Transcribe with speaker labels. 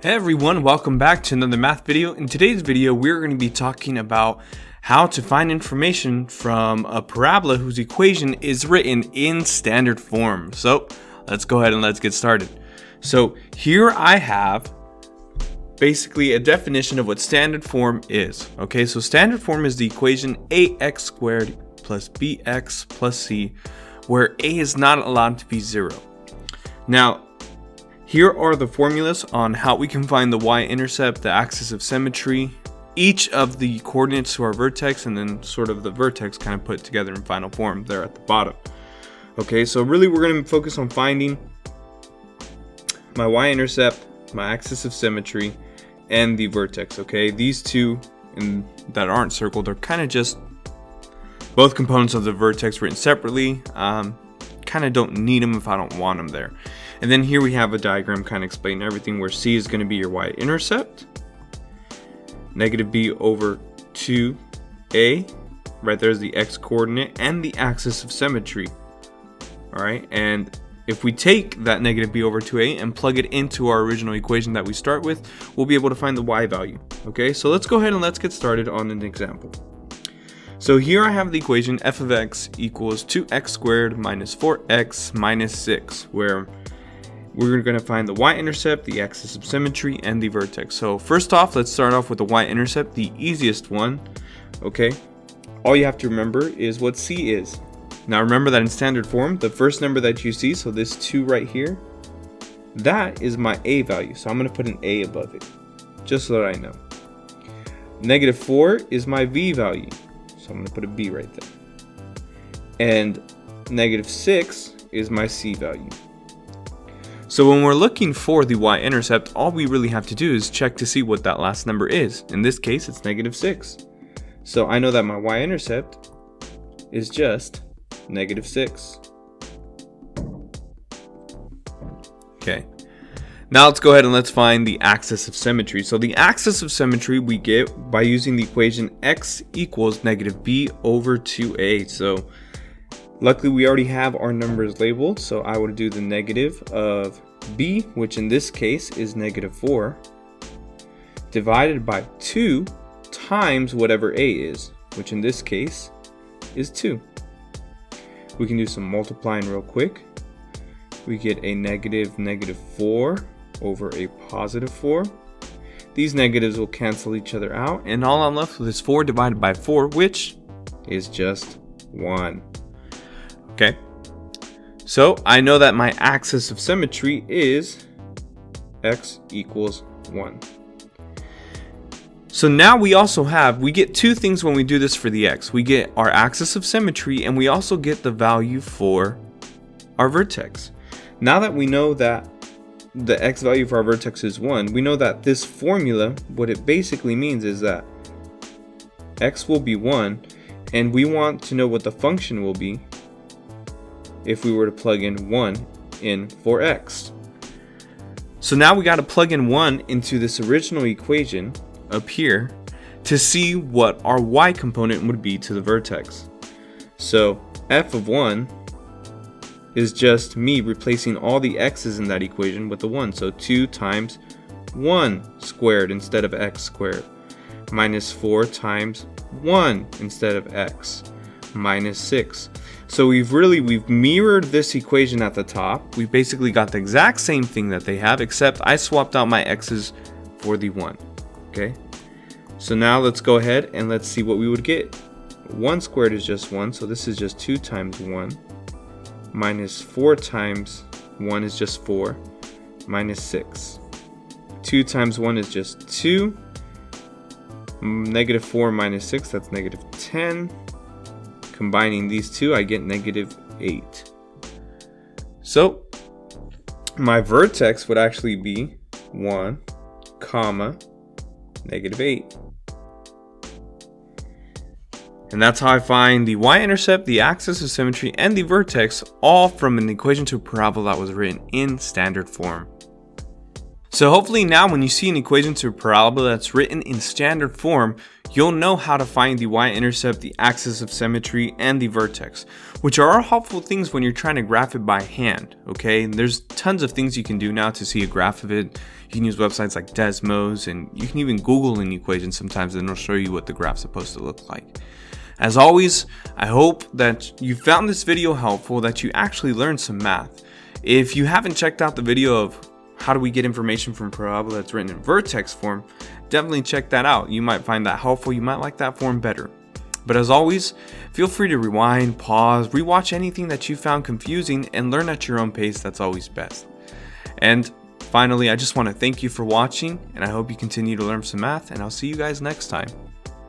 Speaker 1: Hey everyone, welcome back to another math video. In today's video, we're going to be talking about how to find information from a parabola whose equation is written in standard form. So let's go ahead and let's get started. So here I have basically a definition of what standard form is. Okay, so standard form is the equation ax squared plus bx plus c, where a is not allowed to be 0. Now, here are the formulas on how we can find the y-intercept, the axis of symmetry, each of the coordinates to our vertex, and then sort of the vertex kind of put together in final form there at the bottom. Okay, so really we're going to focus on finding my y-intercept, my axis of symmetry, and the vertex. Okay, these two that aren't circled are kind of just both components of the vertex written separately. Kind of don't need them if I don't want them there. And then here we have a diagram kind of explaining everything, where c is going to be your y-intercept, negative b over 2a, right there's the x coordinate, and the axis of symmetry. Alright, and if we take that negative b over 2a and plug it into our original equation that we start with, we'll be able to find the y value. Okay, so let's go ahead and let's get started on an example. So here I have the equation f of x equals 2x squared minus 4x minus 6, where we're going to find the y-intercept, the axis of symmetry, and the vertex. So first off, let's start off with the y-intercept, the easiest one. Okay, all you have to remember is what c is. Now remember that in standard form, the first number that you see, so this 2 right here, that is my a value. So I'm going to put an a above it, just so that I know. Negative 4 is my v value. So I'm going to put a b right there. And negative 6 is my c value. So when we're looking for the y-intercept, all we really have to do is check to see what that last number is. In this case, it's negative 6. So I know that my y-intercept is just negative 6. Okay. Now let's go ahead and let's find the axis of symmetry. So the axis of symmetry we get by using the equation x equals negative b over 2a. So luckily we already have our numbers labeled, so I would do the negative of b, which in this case is negative 4, divided by 2 times whatever a is, which in this case is 2. We can do some multiplying real quick. We get a negative 4 over a positive 4. These negatives will cancel each other out, and all I'm left with is 4 divided by 4, which is just 1. Okay, so I know that my axis of symmetry is x equals 1. So now we get two things when we do this for the x. We get our axis of symmetry, and we also get the value for our vertex. Now that we know that the x value for our vertex is 1, we know that this formula, what it basically means is that x will be 1, and we want to know what the function will be if we were to plug in 1 in for x. So now we got to plug in 1 into this original equation up here to see what our y component would be to the vertex. So f of 1 is just me replacing all the x's in that equation with the 1. So 2 times 1 squared instead of x squared, minus 4 times 1 instead of x, minus 6. So we've mirrored this equation at the top. We basically got the exact same thing that they have, except I swapped out my x's for the 1. Okay, so now let's go ahead and let's see what we would get. 1 squared is just 1, so this is just 2 times 1, minus 4 times 1 is just 4, minus 6. 2 times 1 is just 2, negative 4 minus 6, that's negative 10. Combining these two, I get negative 8. So my vertex would actually be 1, comma, negative 8. And that's how I find the y-intercept, the axis of symmetry, and the vertex, all from an equation to a parabola that was written in standard form. So hopefully now when you see an equation to a parabola that's written in standard form, you'll know how to find the y-intercept, the axis of symmetry, and the vertex, which are all helpful things when you're trying to graph it by hand, okay? And there's tons of things you can do now to see a graph of it. You can use websites like Desmos, and you can even Google an equation sometimes and it'll show you what the graph's supposed to look like. As always, I hope that you found this video helpful, that you actually learned some math. If you haven't checked out the video of how do we get information from parabola that's written in vertex form, definitely check that out. You might find that helpful. You might like that form better. But as always, feel free to rewind, pause, rewatch anything that you found confusing, and learn at your own pace. That's always best. And finally, I just want to thank you for watching, and I hope you continue to learn some math, and I'll see you guys next time.